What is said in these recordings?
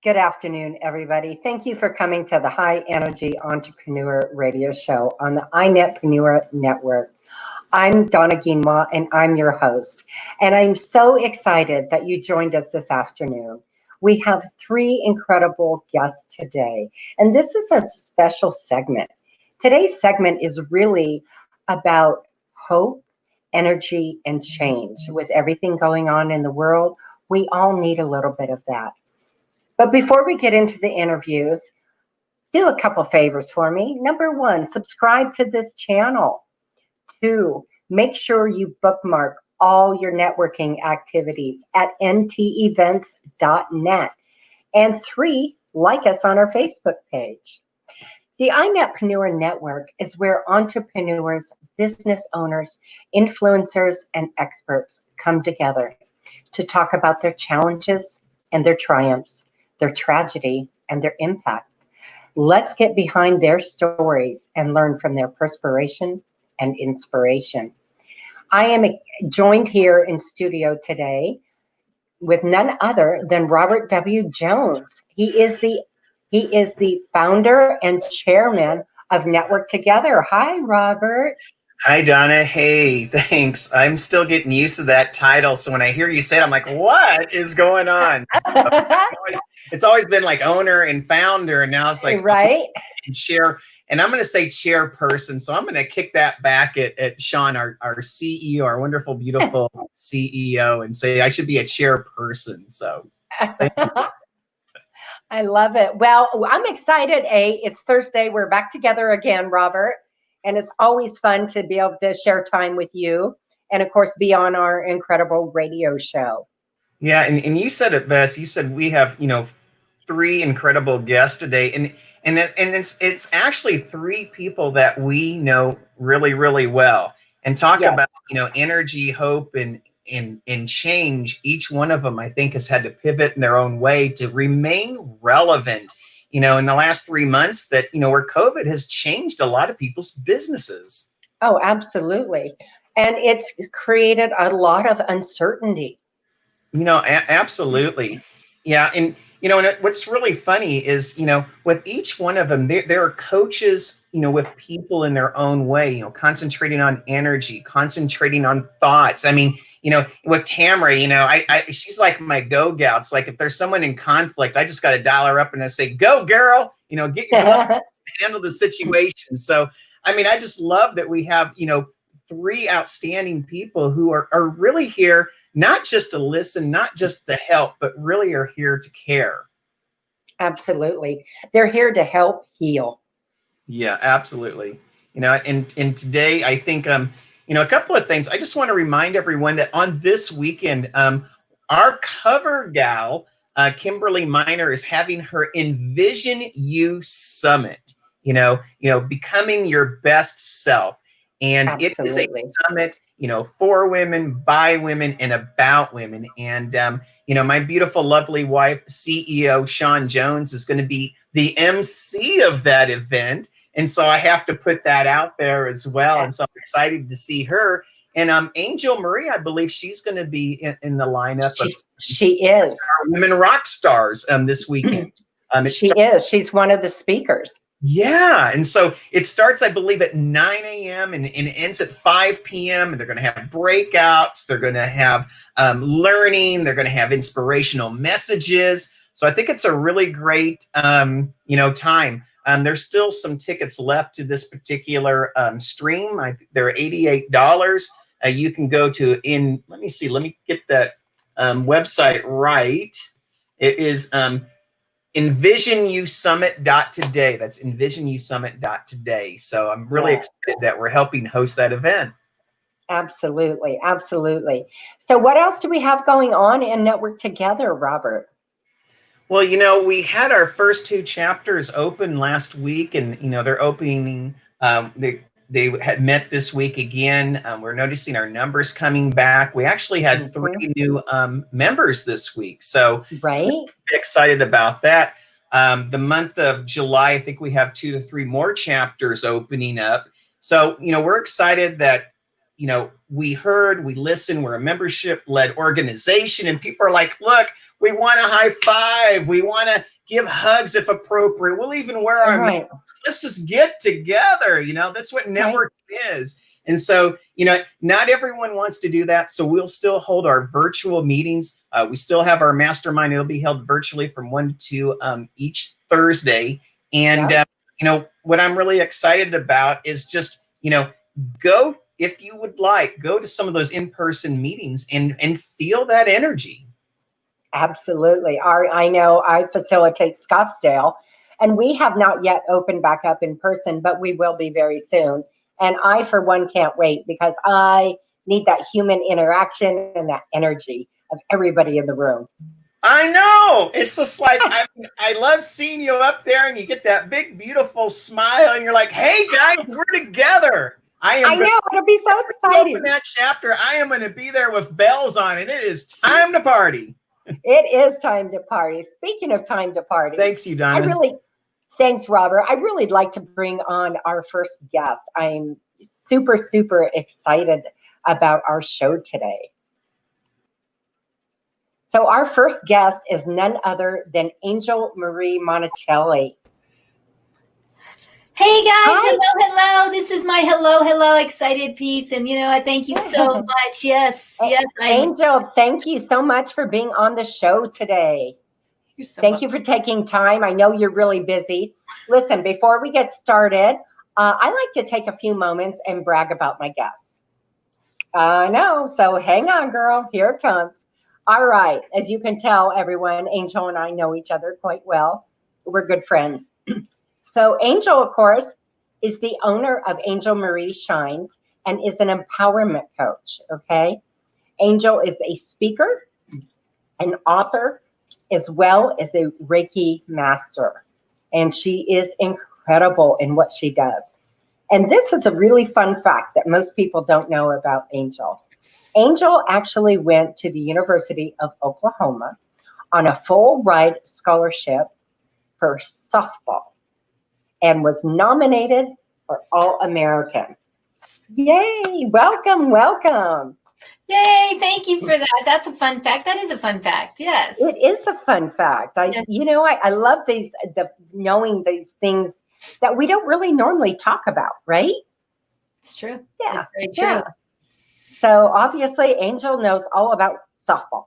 Good afternoon, everybody. Thank you for coming to the High Energy Entrepreneur Radio Show on the iNetpreneur Network. I'm Donna Guinouard, and I'm your host. And I'm so excited that you joined us this afternoon. We have three incredible guests today, and this is a special segment. Today's segment is really about hope, energy, and change. With everything going on in the world, we all need a little bit of that. But before we get into the interviews, do a couple favors for me. Number one, subscribe to this channel. Two, make sure you bookmark all your networking activities at ntevents.net. And three, like us on our Facebook page. The iNetpreneur Network is where entrepreneurs, business owners, influencers, and experts come together to talk about their challenges and their triumphs, their tragedy, and their impact. Let's get behind their stories and learn from their perspiration and inspiration. I am joined here in studio today with none other than Robert W. Jones. He is the founder and chairman of Network Together. Hi, Robert. Hi, Donna. Hey, thanks. I'm still getting used to that title. So when I hear you say it, I'm like, what is going on? It's always been like owner and founder, and now it's like right and chair. And I'm going to say chairperson. So I'm going to kick that back at Sean, our CEO, our wonderful, beautiful CEO, and say I should be a chairperson. So I love it. Well, I'm excited. It's Thursday. We're back together again, Robert. And it's always fun to be able to share time with you and, of course, be on our incredible radio show. Yeah, and you said it best. You said we have, three incredible guests today. And it's actually three people that we know really, really well. And talk about, energy, hope, and change. Each one of them, I think, has had to pivot in their own way to remain relevant. In the last 3 months that, where COVID has changed a lot of people's businesses. Oh, absolutely. And it's created a lot of uncertainty. Absolutely. Yeah. And what's really funny is, with each one of them, there are coaches, with people in their own way, concentrating on energy, concentrating on thoughts. I mean, with Tamra, she's like my go-gal. It's like if there's someone in conflict, I just got to dial her up and I say, go girl, get your handle the situation. So, I mean, I just love that we have, three outstanding people who are really here, not just to listen, not just to help, but really are here to care. Absolutely. They're here to help heal. Yeah, absolutely. And today I think, a couple of things. I just want to remind everyone that on this weekend, our cover gal, Kimberly Miner, is having her Envision You Summit, becoming your best self. And Absolutely. It is a summit, for women, by women, and about women. And, my beautiful, lovely wife, CEO Sean Jones, is going to be the MC of that event. And so I have to put that out there as well. And so I'm excited to see her. And Angel Marie, I believe she's going to be in the lineup. She is. Women rock stars this weekend. She is. She's one of the speakers. Yeah. And so it starts, I believe, at 9 a.m. and ends at 5 p.m. And they're going to have breakouts. They're going to have learning. They're going to have inspirational messages. So I think it's a really great, time. There's still some tickets left to this particular stream. They're $88. You can go to let me get that website right. It is envisionyoussummit.today. That's envisionyoussummit.today. So I'm really excited that we're helping host that event. Absolutely. Absolutely. So what else do we have going on in Network Together, Robert? Well, we had our first two chapters open last week, and, they're opening, they had met this week again. We're noticing our numbers coming back. We actually had three new members this week. So we're excited about that. The month of July, I think we have 2 to 3 more chapters opening up. So, we're excited that we heard, we listened, we're a membership-led organization, and people are like, look, we want a high five. We want to give hugs if appropriate. We'll even wear our masks. Let's just get together. That's what networking is. And so, not everyone wants to do that. So we'll still hold our virtual meetings. We still have our mastermind. It'll be held virtually from 1 to 2 each Thursday. And, what I'm really excited about is just, go, if you would like, go to some of those in-person meetings and feel that energy. Absolutely. I know I facilitate Scottsdale, and we have not yet opened back up in person, but we will be very soon. And I, for one, can't wait because I need that human interaction and that energy of everybody in the room. I know. It's just like, I love seeing you up there and you get that big, beautiful smile and you're like, hey guys, we're together. I know, it'll be so exciting. Open that chapter. I am going to be there with bells on, and it is time to party. It is time to party. Speaking of time to party. Thanks, you, Donna. Thanks, Robert. I really like to bring on our first guest. I'm super, super excited about our show today. So our first guest is none other than Angel Marie Monachelli. Hey guys, Hi. Hello. This is my hello excited piece. And I thank you so much. Yes. Angel, thank you so much for being on the show today. You're so Thank you for taking time. I know you're really busy. Listen, before we get started, I like to take a few moments and brag about my guests. I know. So hang on, girl. Here it comes. All right. As you can tell, everyone, Angel and I know each other quite well. We're good friends. So Angel, of course, is the owner of Angel Marie Shines and is an empowerment coach, okay? Angel is a speaker, an author, as well as a Reiki Master. And she is incredible in what she does. And this is a really fun fact that most people don't know about Angel. Angel actually went to the University of Oklahoma on a full ride scholarship for softball and was nominated for All-American. Yay! Welcome. Yay! Thank you for that. That's a fun fact. That is a fun fact. Yes. It is a fun fact. I love knowing these things that we don't really normally talk about, right? It's true. Yeah. It's very true. Yeah. So obviously Angel knows all about softball.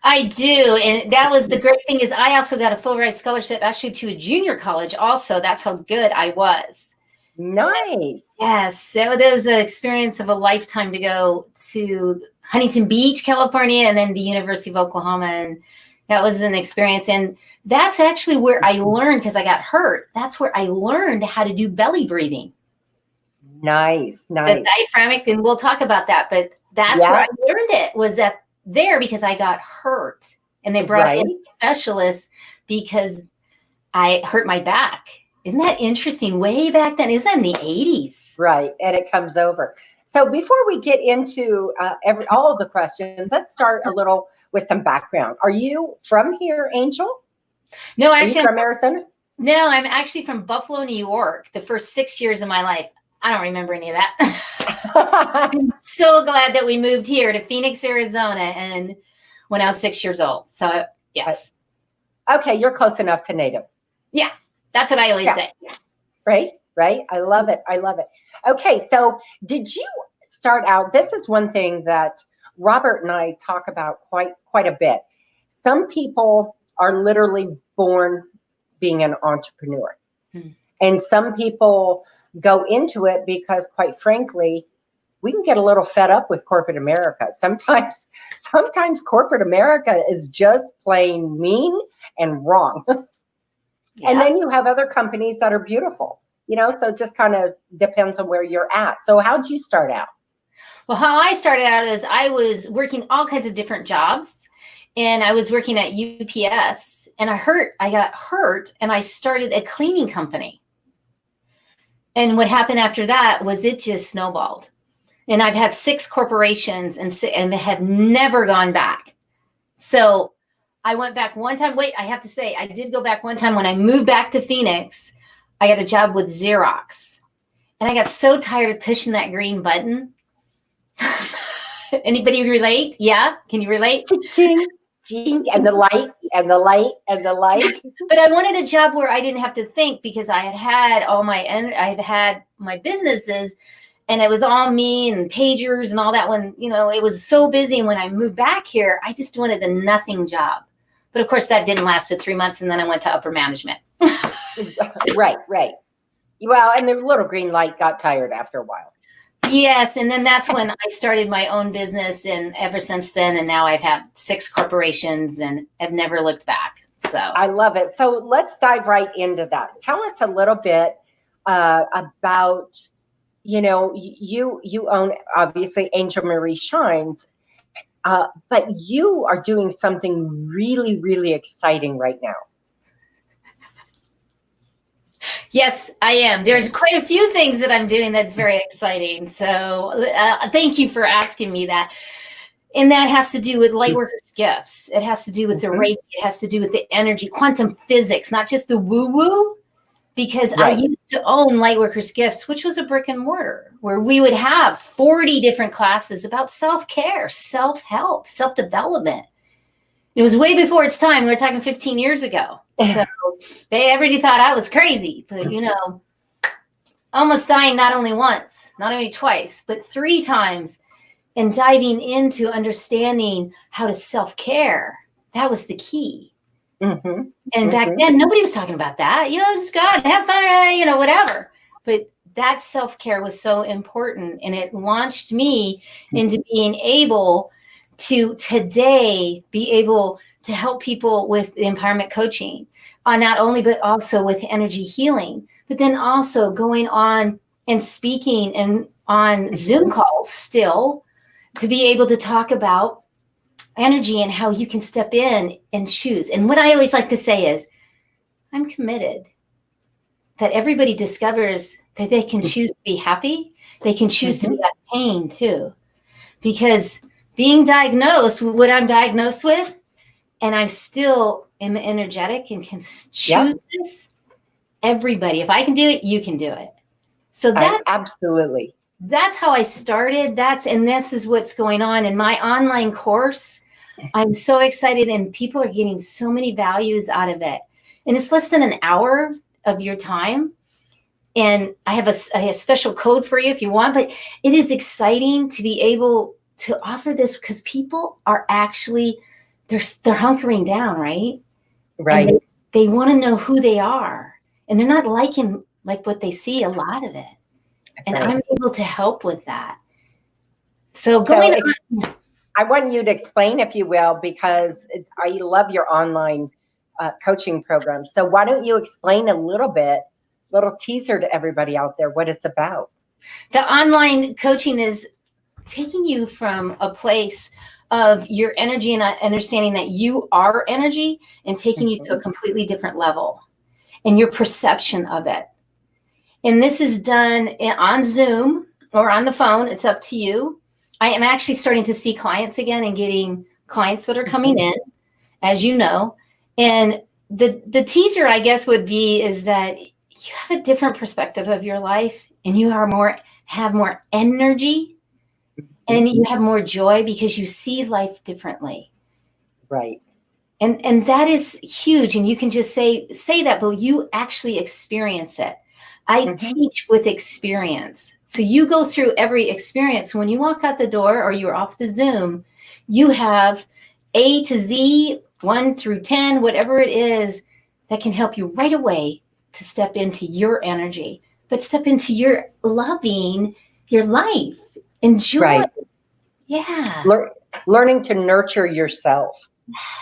I do. And that was the great thing is I also got a full ride scholarship actually to a junior college also. That's how good I was. Nice. Yes. So there was an experience of a lifetime to go to Huntington Beach, California, and then the University of Oklahoma. And that was an experience. And that's actually where I learned, because I got hurt. That's where I learned how to do belly breathing. Nice. The diaphragmatic, and we'll talk about that. But that's where I learned it, was that there because I got hurt. And they brought in specialists because I hurt my back. Isn't that interesting? Way back then, is that in the 80s? Right, and it comes over. So before we get into all of the questions, let's start a little with some background. Are you from here, Angel? No, actually, I'm from Arizona. No, I'm actually from Buffalo, New York. The first 6 years of my life, I don't remember any of that. I'm so glad that we moved here to Phoenix, Arizona, and when I was 6 years old. So yes. Okay, you're close enough to native. Yeah. That's what I always say. Right. I love it. Okay, so did you start out, this is one thing that Robert and I talk about quite a bit. Some people are literally born being an entrepreneur. And some people go into it because, quite frankly, we can get a little fed up with corporate America. Sometimes corporate America is just plain mean and wrong. Yeah. And then you have other companies that are beautiful, so it just kind of depends on where you're at. So how'd you start out? Well, how I started out is I was working all kinds of different jobs, and I was working at UPS, and I got hurt and I started a cleaning company. And what happened after that was it just snowballed. And I've had 6 corporations and they have never gone back. So I went back one time. Wait, I have to say, I did go back one time when I moved back to Phoenix. I got a job with Xerox. And I got so tired of pushing that green button Anybody relate? Yeah. Can you relate? Ching, ching, and the light, and the light, and the light. But I wanted a job where I didn't have to think, because I had I've had my businesses, and it was all me and pagers and all that. When, it was so busy. And when I moved back here, I just wanted a nothing job. But of course that didn't last but 3 months. And then I went to upper management. Right. Well, and the little green light got tired after a while. Yes. And then that's when I started my own business. And ever since then, and now I've had 6 corporations and have never looked back. So I love it. So let's dive right into that. Tell us a little bit about, you own, obviously, Angel Marie Shines, but you are doing something really, really exciting right now. Yes, I am. There's quite a few things that I'm doing that's very exciting. So thank you for asking me that. And that has to do with Lightworkers gifts. It has to do with the Reiki. It has to do with the energy, quantum physics, not just the woo-woo. Because I used to own Lightworkers Gifts, which was a brick and mortar, where we would have 40 different classes about self-care, self-help, self-development. It was way before its time. We were talking 15 years ago. So everybody thought I was crazy. But, almost dying not only once, not only twice, but 3 times. And diving into understanding how to self-care. That was the key. Mm-hmm. And back then, nobody was talking about that. Just go out and have fun, whatever. But that self-care was so important. And it launched me into being able to today be able to help people with empowerment coaching, not only, but also with energy healing, but then also going on and speaking and on Zoom calls still to be able to talk about energy and how you can step in and choose. And what I always like to say is, I'm committed that everybody discovers that they can choose to be happy. They can choose to be out of pain too. Because being diagnosed with what I'm diagnosed with, and I still am energetic and can choose this, everybody, if I can do it, you can do it. So that absolutely. That's how I started. And this is what's going on in my online course. I'm so excited, and people are getting so many values out of it. And it's less than an hour of your time. And I have a special code for you if you want, but it is exciting to be able to offer this because people are actually, they're hunkering down, right? Right. And they want to know who they are, and they're not liking what they see, a lot of it. And I'm able to help with that. So I want you to explain, if you will, because I love your online coaching program. So why don't you explain a little teaser to everybody out there what it's about? The online coaching is taking you from a place of your energy and understanding that you are energy, and taking you to a completely different level and your perception of it. And this is done on Zoom or on the phone. It's up to you. I am actually starting to see clients again and getting clients that are coming in, as you know. And the teaser, I guess, would be is that you have a different perspective of your life, and you have more energy, and you have more joy because you see life differently. Right. And that is huge. And you can just say that, but you actually experience it. I teach with experience. So you go through every experience. When you walk out the door or you're off the Zoom, you have A to Z, 1 through 10, whatever it is that can help you right away to step into your energy, but step into your loving your life. Enjoy. Right. Yeah. Learning to nurture yourself.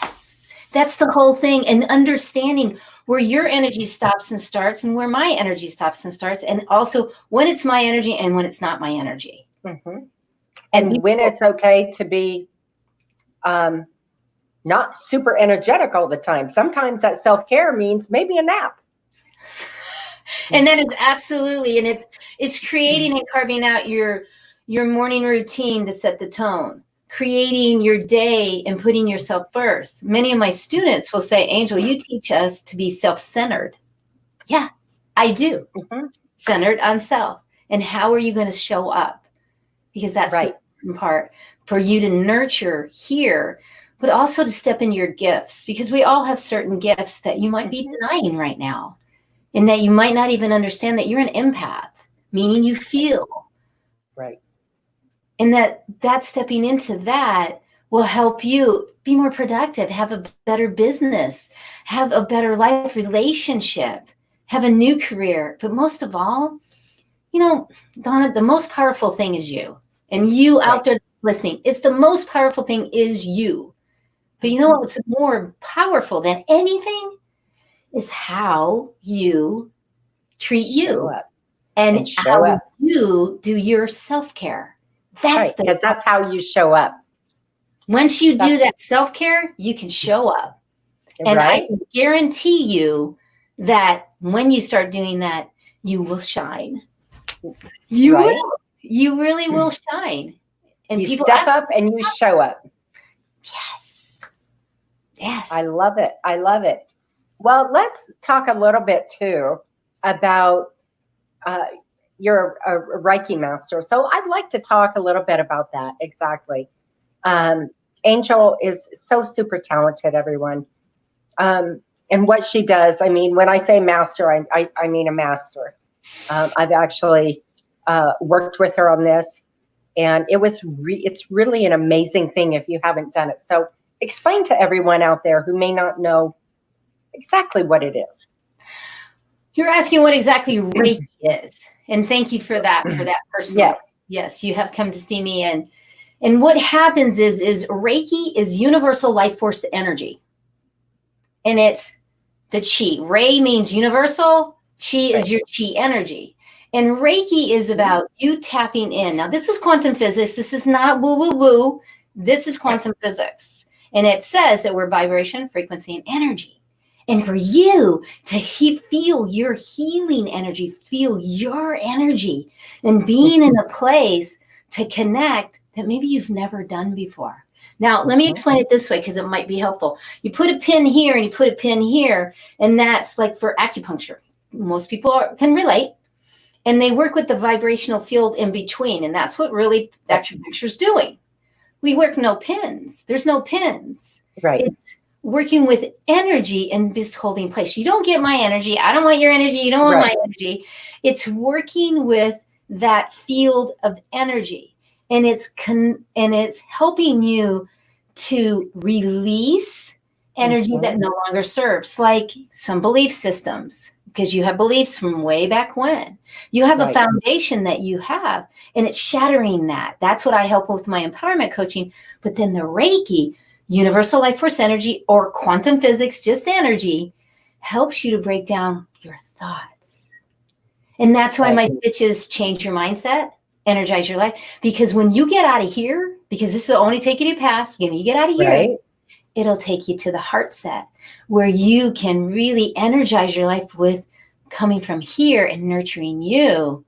Yes. That's the whole thing. And understanding where your energy stops and starts, and where my energy stops and starts, and also when it's my energy and when it's not my energy. And when it's okay to be not super energetic all the time. Sometimes that self-care means maybe a nap. And that is absolutely, and it's creating and carving out your morning routine to set the tone, creating your day and putting yourself first. Many of my students will say, Angel, you teach us to be self-centered. Yeah, I do. Centered on self. And how are you going to show up? Because that's important part for you to nurture here, but also to step in your gifts, because we all have certain gifts that you might be denying right now, and that you might not even understand that you're an empath, meaning you feel. Right. And that stepping into that will help you be more productive, have a better business, have a better life relationship, have a new career. But most of all, you know, Donna, the most powerful thing is you. And you out there listening, it's the most powerful thing is you. But you know what's more powerful than anything is how you treat you and how you do your self-care. That's because that's how you show up. Once you do that self-care, you can show up. And I can guarantee you that when you start doing that, you will shine. You will. You really will shine. And you people step up and you show up. Yes. Yes. I love it. I love it. Well, let's talk a little bit too about you're a Reiki master. So I'd like to talk a little bit about that. Exactly. Angel is so super talented, everyone. And what she does, I mean, when I say master, I mean a master. I've actually worked with her on this, and it's really an amazing thing if you haven't done it. So explain to everyone out there who may not know exactly what it is. You're asking what exactly Reiki is. And thank you for that personal. Yes, you have come to see me. And what happens is Reiki is universal life force energy. And it's the chi. Rei means universal. Chi is your chi energy. And Reiki is about you tapping in. Now, this is quantum physics. This is not woo-woo-woo. This is quantum physics. And it says that we're vibration, frequency, and energy. And for you to feel your healing energy, feel your energy, and being in a place to connect that maybe you've never done before. Now, let me explain it this way because it might be helpful. You put a pin here and you put a pin here, and that's like for acupuncture. Most people can relate, and they work with the vibrational field in between, and that's what really acupuncture is doing. We work no pins. There's no pins. Right. It's working with energy and just holding place. You don't get my energy. I don't want your energy. You don't want my energy. It's working with that field of energy. And it's helping you to release energy that no longer serves, like some belief systems, because you have beliefs from way back when. You have a foundation that you have, and it's shattering that. That's what I help with my empowerment coaching. But then the Reiki, universal life force energy, or quantum physics, just energy, helps you to break down your thoughts. And that's why my stitches change your mindset, energize your life. Because when you get out of here, because this will only take you to past, you get out of here, it'll take you to the heart set, where you can really energize your life with coming from here and nurturing you.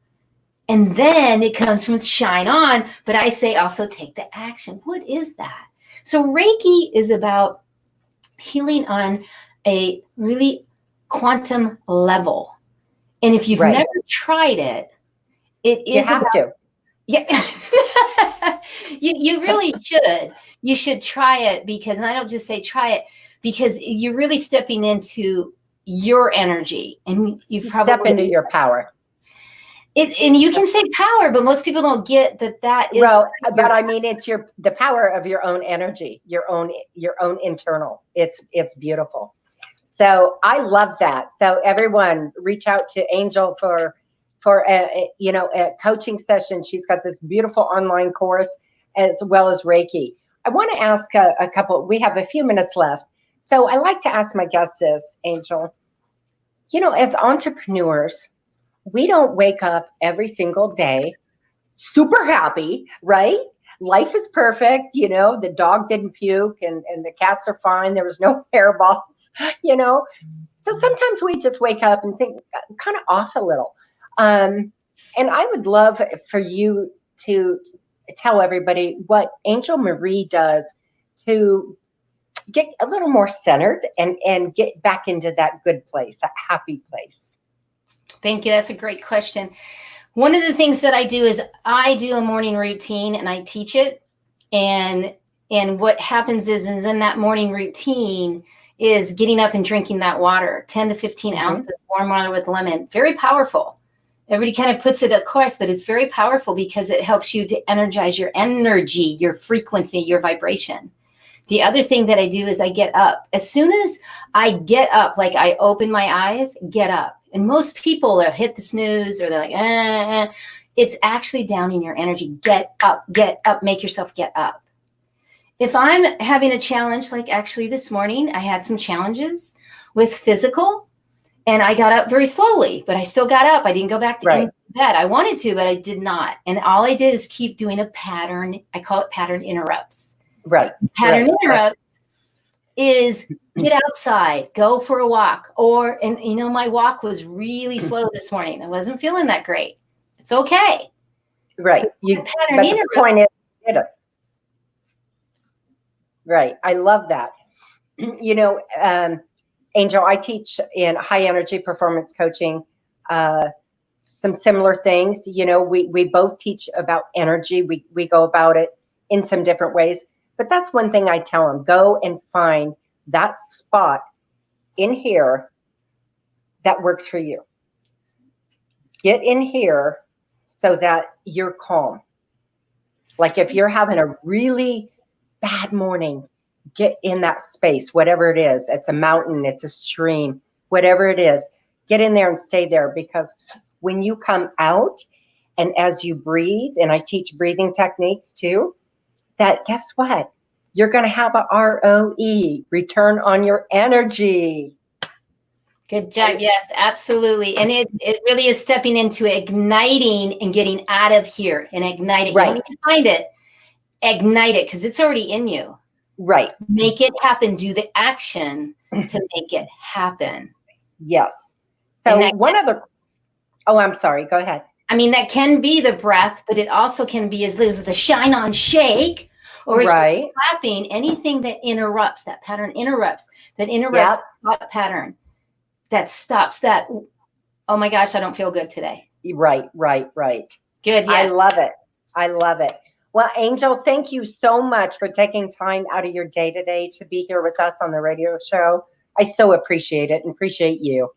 And then it comes from shine on. But I say also take the action. What is that? So Reiki is about healing on a really quantum level. And if you've never tried it, it is. You have to. Yeah. you really should. You should try it, because, and I don't just say try it, because you're really stepping into your energy, and you probably step into your power. And you can say power, but most people don't get that is. Well, but I mean, it's the power of your own energy, your own internal. It's beautiful. So I love that. So everyone, reach out to Angel for a coaching session. She's got this beautiful online course, as well as Reiki. I want to ask a couple. We have a few minutes left, so I like to ask my guests this, Angel. As entrepreneurs, we don't wake up every single day super happy, right? Life is perfect. The dog didn't puke and the cats are fine. There was no hairballs, So sometimes we just wake up and think kind of off a little. And I would love for you to tell everybody what Angel Marie does to get a little more centered and get back into that good place, that happy place. Thank you. That's a great question. One of the things that I do is I do a morning routine and I teach it. And what happens is in that morning routine is getting up and drinking that water, 10 to 15 ounces warm water with lemon. Very powerful. Everybody kind of puts it, of course, but it's very powerful because it helps you to energize your energy, your frequency, your vibration. The other thing that I do is I get up. As soon as I get up, like I open my eyes, get up. And most people, they'll hit the snooze or they're like, It's actually downing your energy. Get up, make yourself get up. If I'm having a challenge, like actually this morning, I had some challenges with physical and I got up very slowly, but I still got up. I didn't go back to into bed. I wanted to, but I did not. And all I did is keep doing a pattern. I call it pattern interrupts. Right. Pattern interrupts is get outside, go for a walk. My walk was really slow this morning. I wasn't feeling that great. It's okay. Right. Pattern interrupt. The point is, get it. Right. I love that. Angel, I teach in high energy performance coaching, some similar things. We both teach about energy. We go about it in some different ways. But that's one thing I tell them, go and find that spot in here that works for you. Get in here so that you're calm. Like if you're having a really bad morning, get in that space, whatever it is. It's a mountain, it's a stream, whatever it is. Get in there and stay there, because when you come out and as you breathe, and I teach breathing techniques too, that guess what? You're going to have a ROE, return on your energy. Good job. Yes, absolutely. And it really is stepping into igniting and getting out of here and igniting. Right. You don't need to find it. Ignite it because it's already in you. Right. Make it happen. Do the action to make it happen. Yes. So I'm sorry. Go ahead. I mean, that can be the breath, but it also can be as the shine on shake or clapping, anything that interrupts, that pattern interrupts, that pattern, that stops that. Oh my gosh, I don't feel good today. Right. Good. Yes. I love it. Well, Angel, thank you so much for taking time out of your day today to be here with us on the radio show. I so appreciate it and appreciate you.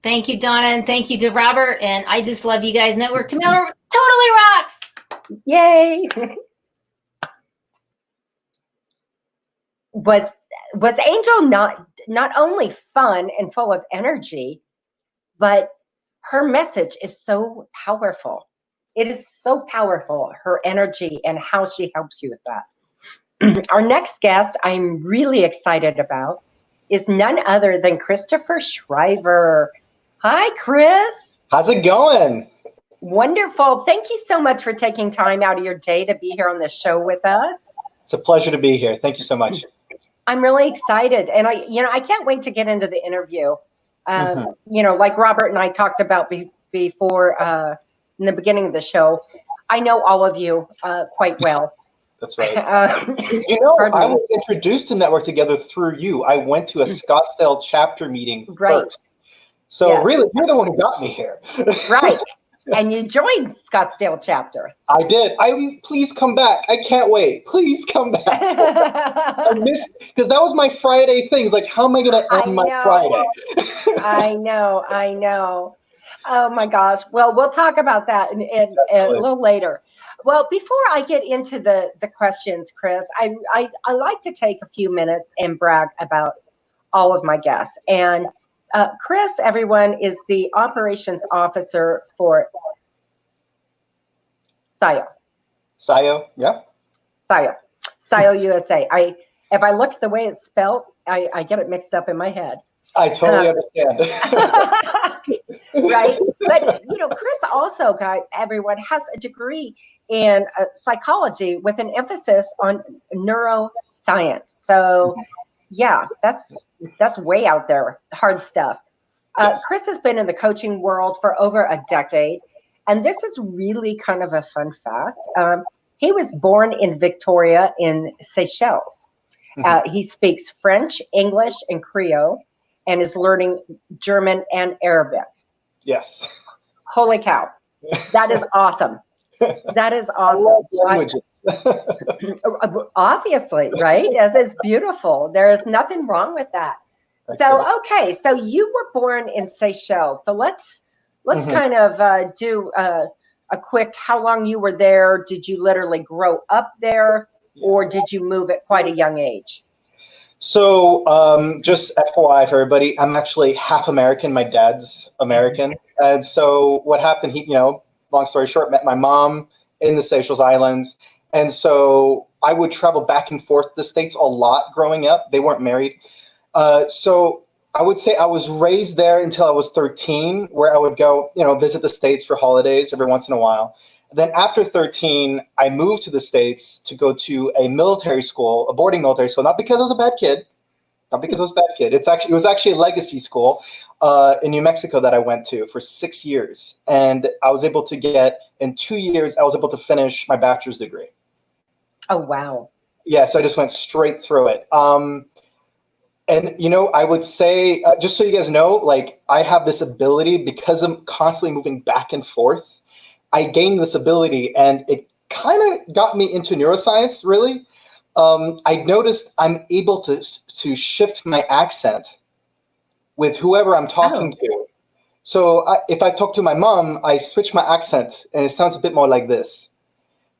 Thank you, Donna, and thank you to Robert. And I just love you guys. Network Tomato totally rocks. Yay. Was Angel not only fun and full of energy, but her message is so powerful. It is so powerful, her energy and how she helps you with that. Our next guest I'm really excited about is none other than Christopher Shriver. Hi, Chris. How's it going? Wonderful. Thank you so much for taking time out of your day to be here on the show with us. It's a pleasure to be here. Thank you so much. I'm really excited. And I can't wait to get into the interview. Like Robert and I talked about before in the beginning of the show, I know all of you quite well. That's right. I was introduced to Network Together through you. I went to a Scottsdale chapter meeting first. So really, you're the one who got me here. Right. And you joined Scottsdale chapter. I did. Please come back. I can't wait. Please come back. I missed, because that was my Friday thing. It's like, how am I going to end my Friday? I know. Oh my gosh. Well, we'll talk about that in a little later. Well, before I get into the questions, Chris, I like to take a few minutes and brag about all of my guests. And Chris, everyone, is the operations officer for SIO. SIO, yeah. SIO USA. If I look at the way it's spelled, I get it mixed up in my head. I totally understand. Right. But, Chris also, everyone has a degree in psychology with an emphasis on neuroscience. So, yeah, that's way out there. Hard stuff. Yes. Chris has been in the coaching world for over a decade. And this is really kind of a fun fact. He was born in Victoria in Seychelles. He speaks French, English, and Creole, and is learning German and Arabic. Yes. Holy cow. That is awesome. That is awesome. I love languages. Obviously, right? As is beautiful. There is nothing wrong with that. So, okay, so you were born in Seychelles. So let's kind of do a quick, how long you were there? Did you literally grow up there, or did you move at quite a young age? So just FYI for everybody, I'm actually half American. My dad's American. And so what happened, he, long story short, met my mom in the Seychelles Islands. And so I would travel back and forth to the States a lot growing up. They weren't married. So I would say I was raised there until I was 13, where I would go, visit the States for holidays every once in a while. Then after 13, I moved to the States to go to a military school, a boarding military school, not because I was a bad kid, It was actually a legacy school in New Mexico that I went to for 6 years. And I was able to get, in 2 years, I was able to finish my bachelor's degree. Oh, wow. Yeah, so I just went straight through it. And, I would say, just so you guys know, like, I have this ability because I'm constantly moving back and forth. I gained this ability, and it kind of got me into neuroscience, really. I noticed I'm able to shift my accent with whoever I'm talking to. So if I talk to my mom, I switch my accent, and it sounds a bit more like this.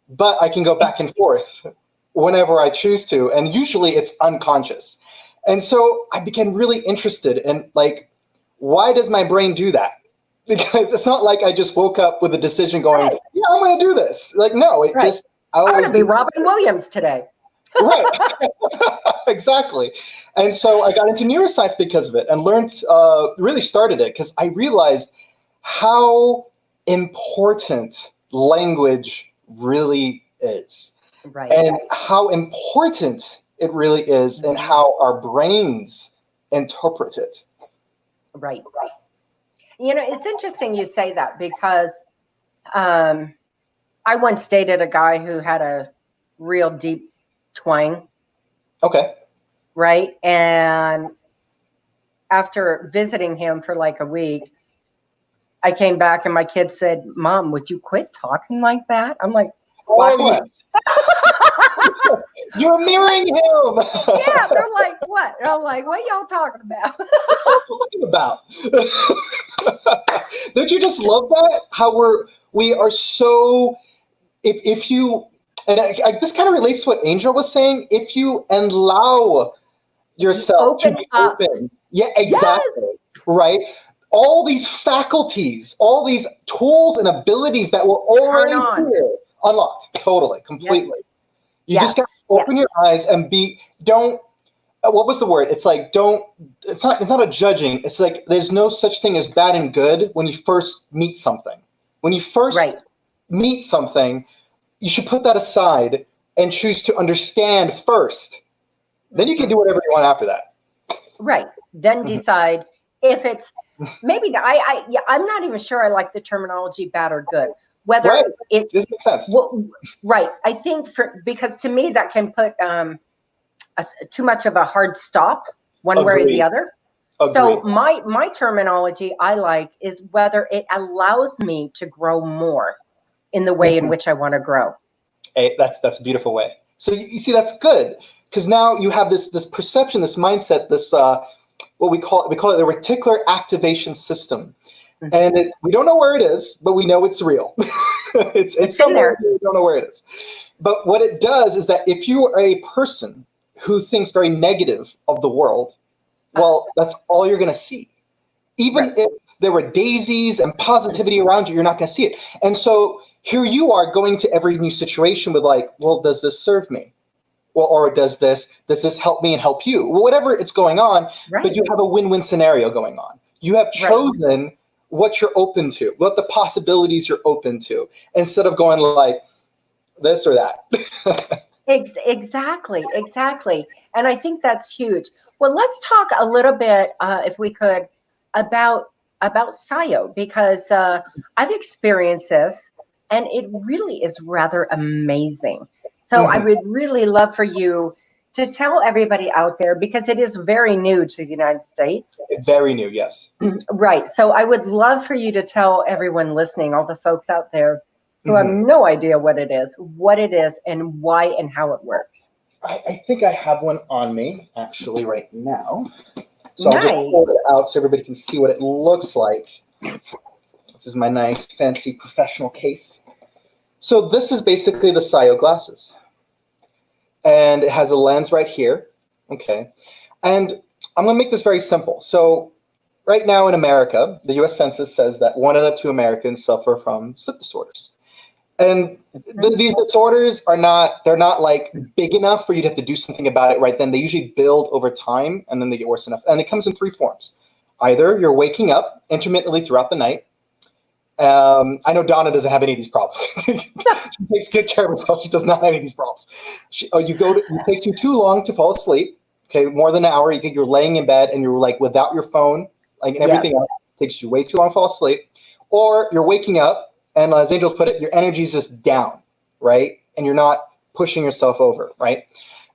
But I can go back and forth whenever I choose to, and usually it's unconscious. And so I became really interested in, like, why does my brain do that? Because it's not like I just woke up with a decision going, yeah, I'm going to do this. Like, no, it just, I'm going to be Robin Williams today. Right. Exactly. And so I got into neuroscience because of it, and learned, really started it because I realized how important language really is. Right. And how important it really is in how our brains interpret it. Right. It's interesting you say that, because I once dated a guy who had a real deep twang. Okay. Right. And after visiting him for like a week, I came back and my kids said, Mom, would you quit talking like that? I'm like, what? You're mirroring him. Yeah, they're like, what? And I'm like, what y'all talking about? Don't you just love that? How we are so, if you, and this kind of relates to what Angel was saying, if you allow yourself to be open. Yeah, exactly. Yes. Right? All these faculties, all these tools and abilities that were already here, unlocked, totally, completely. Yes. You just got to open your eyes and what was the word? It's like, it's not a judging. It's like, there's no such thing as bad and good when you first meet something. When you first meet something, you should put that aside and choose to understand first. Then you can do whatever you want after that. Right. Then decide if it's, maybe, I'm not even sure I like the terminology bad or good. Whether this makes sense. Well, right. I think because to me that can put too much of a hard stop one way or the other. Agreed. So my terminology I like is whether it allows me to grow more in the way in which I want to grow. Hey, that's a beautiful way. So you see, that's good, because now you have this perception, this mindset, this what we call it the reticular activation system. And we don't know where it is, but we know it's real. it's somewhere. We don't know where it is. But what it does is that if you are a person who thinks very negative of the world, well, that's all you're going to see. Even if there were daisies and positivity around you, you're not going to see it. And so here you are going to every new situation with like, well, does this serve me? Well, or does this help me and help you? Well, whatever it's going on, but you have a win-win scenario going on. You have chosen what you're open to, what the possibilities you're open to, instead of going like this or that. Exactly. And I think that's huge. Well, let's talk a little bit, if we could, about Sayo, because I've experienced this, and it really is rather amazing. So I would really love for you to tell everybody out there, because it is very new to the United States. Very new, yes. Right. So I would love for you to tell everyone listening, all the folks out there who have no idea what it is, and why and how it works. I think I have one on me actually right now. So Nice. I'll just hold it out so everybody can see what it looks like. This is my nice, fancy, professional case. So this is basically the Sayo glasses. And it has a lens right here, okay? And I'm gonna make this very simple. So right now in America, the US Census says that 1 out of 2 Americans suffer from sleep disorders. And these disorders are they're not like big enough for you to have to do something about it right then. They usually build over time and then they get worse enough. And it comes in 3 forms. Either you're waking up intermittently throughout the night. I know Donna doesn't have any of these problems. She takes good care of herself. She does not have any of these problems. It takes you too long to fall asleep. Okay, more than an hour. You're laying in bed and you're like without your phone, like and everything else. It takes you way too long to fall asleep. Or you're waking up and as Angel put it, your energy is just down, right? And you're not pushing yourself over, right?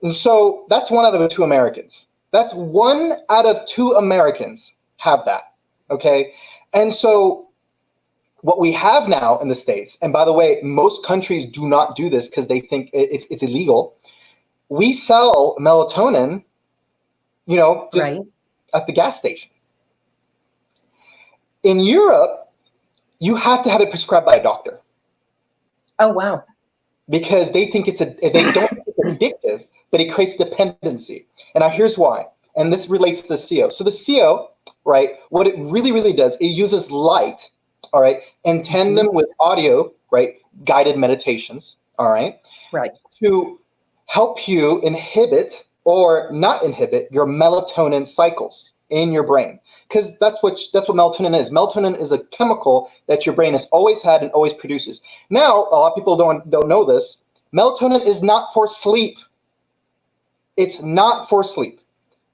And so that's 1 out of 2 Americans. That's 1 out of 2 Americans have that, okay? And so what we have now in the States, and by the way, most countries do not do this because they think it's illegal. We sell melatonin, just at the gas station. In Europe, you have to have it prescribed by a doctor. Oh, wow. Because they think they don't think it's addictive, but it creates dependency. And now here's why. And this relates to the CO. So the CO, right, what it really, really does, it uses light, all right, in tandem with audio, right, guided meditations, all right, to help you inhibit or not inhibit your melatonin cycles in your brain. Because that's what melatonin is. Melatonin is a chemical that your brain has always had and always produces. Now, a lot of people don't know this. Melatonin is not for sleep. It's not for sleep.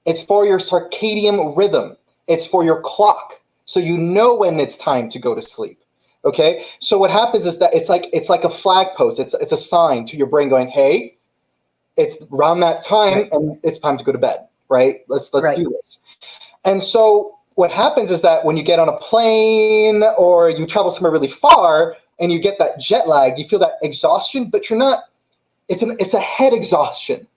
It's for your circadian rhythm. It's for your clock. So you know when it's time to go to sleep. Okay? So what happens is that it's like a flag post. It's a sign to your brain going, hey, it's around that time and it's time to go to bed. Right? Let's do this. And so what happens is that when you get on a plane or you travel somewhere really far and you get that jet lag, you feel that exhaustion, but you're not, it's a head exhaustion.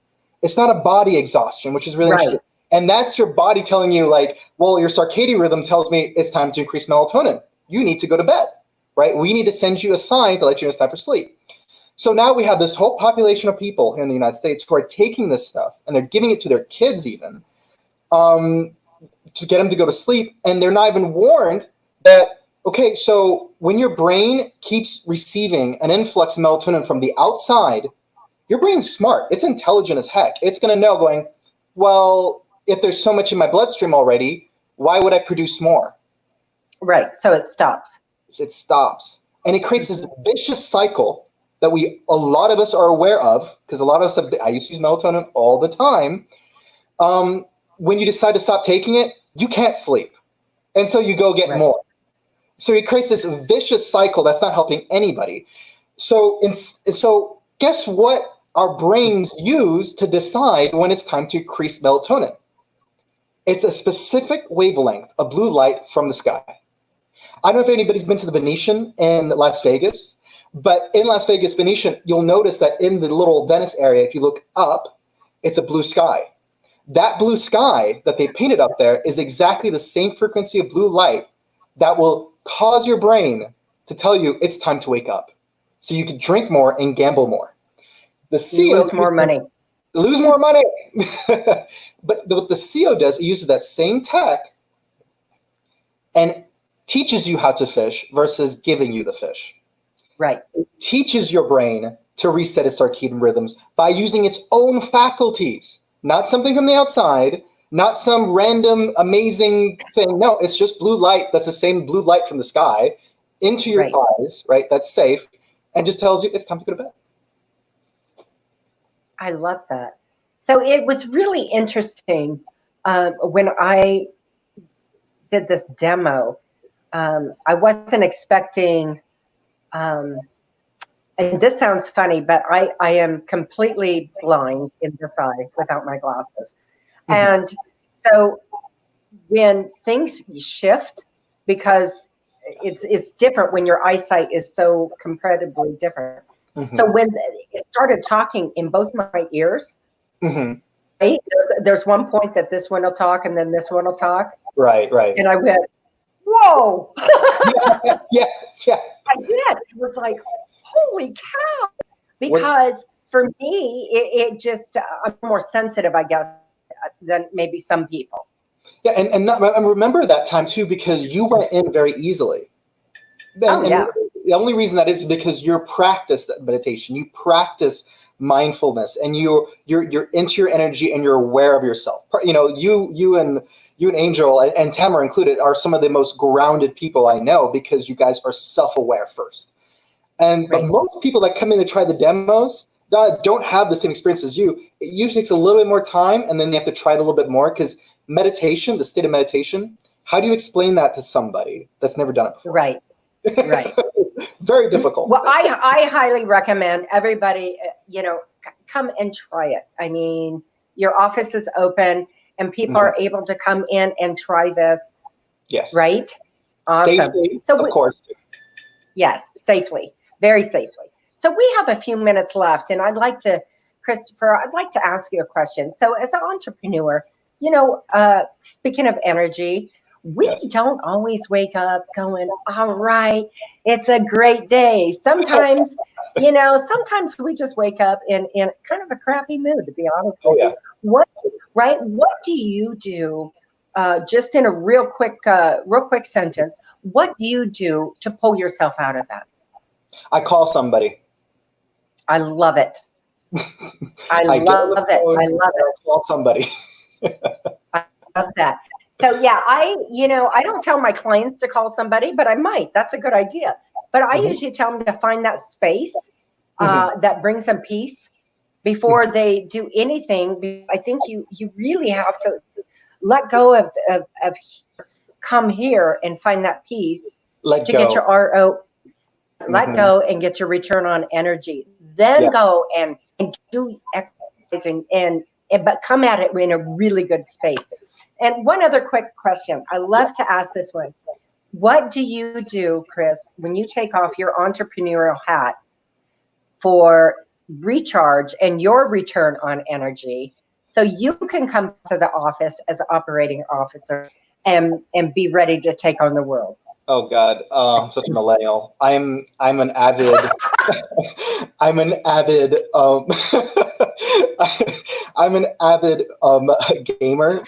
It's not a body exhaustion, which is really interesting. And that's your body telling you like, well, your circadian rhythm tells me it's time to increase melatonin. You need to go to bed, right? We need to send you a sign to let you know it's time for sleep. So now we have this whole population of people here in the United States who are taking this stuff and they're giving it to their kids even. To get them to go to sleep, and they're not even warned that, okay, so when your brain keeps receiving an influx of melatonin from the outside, your brain's smart. It's intelligent as heck. It's going to know going, well, if there's so much in my bloodstream already, why would I produce more? Right, so it stops. It stops. And it creates this vicious cycle that a lot of us are aware of, because a lot of us, I used to use melatonin all the time. When you decide to stop taking it, you can't sleep. And so you go get more. So it creates this vicious cycle that's not helping anybody. So guess what our brains use to decide when it's time to increase melatonin? It's a specific wavelength of blue light from the sky. I don't know if anybody's been to the Venetian in Las Vegas, but in Las Vegas Venetian, you'll notice that in the little Venice area, if you look up, it's a blue sky. That blue sky that they painted up there is exactly the same frequency of blue light that will cause your brain to tell you it's time to wake up. So you can drink more and gamble more. The CO lose more money. Lose more money. But what the CO does, it uses that same tech and teaches you how to fish versus giving you the fish. Right. It teaches your brain to reset its circadian rhythms by using its own faculties. Not something from the outside, not some random amazing thing. No, it's just blue light. That's the same blue light from the sky into your eyes, right? That's safe, and just tells you it's time to go to bed. I love that. So it was really interesting when I did this demo. I wasn't expecting an and this sounds funny, but I am completely blind in this eye without my glasses. And so when things shift, because it's different when your eyesight is so comparatively different. So when it started talking in both my ears, right? There's one point that this one will talk and then this one will talk. Right. And I went, whoa. Yeah. I did. It was like, holy cow. Because for me, it just, I'm more sensitive, I guess, than maybe some people. Yeah, and remember that time too, because you went in very easily. And the only reason that is because you practice meditation, you practice mindfulness, and you're into your energy and you're aware of yourself. You know, you and Angel and Tamara included are some of the most grounded people I know, because you guys are self-aware first. And but most people that come in to try the demos don't have the same experience as you. It usually takes a little bit more time, and then they have to try it a little bit more, because meditation, the state of meditation, how do you explain that to somebody that's never done it before? Right. Very difficult. Well, I highly recommend everybody, come and try it. I mean, your office is open and people are able to come in and try this. Yes. Right? Awesome. Safely, of course. Yes, safely, very safely. So we have a few minutes left, and Christopher, I'd like to ask you a question. So as an entrepreneur, speaking of energy, we don't always wake up going, all right, it's a great day. Sometimes, sometimes we just wake up in kind of a crappy mood, to be honest with you. What do you do, just in a real quick sentence, what do you do to pull yourself out of that? I call somebody. I love it. I love it. I call somebody. I love that. So I don't tell my clients to call somebody, but I might. That's a good idea. But I usually tell them to find that space that brings them peace before they do anything. I think you really have to let go of come here and find that peace get your RO. Let go and get your return on energy. Then go and do exercise but come at it in a really good space. And one other quick question. I love to ask this one. What do you do, Chris, when you take off your entrepreneurial hat for recharge and your return on energy so you can come to the office as an operating officer and be ready to take on the world? Oh God, I'm such a millennial. I'm an avid I'm an avid gamer,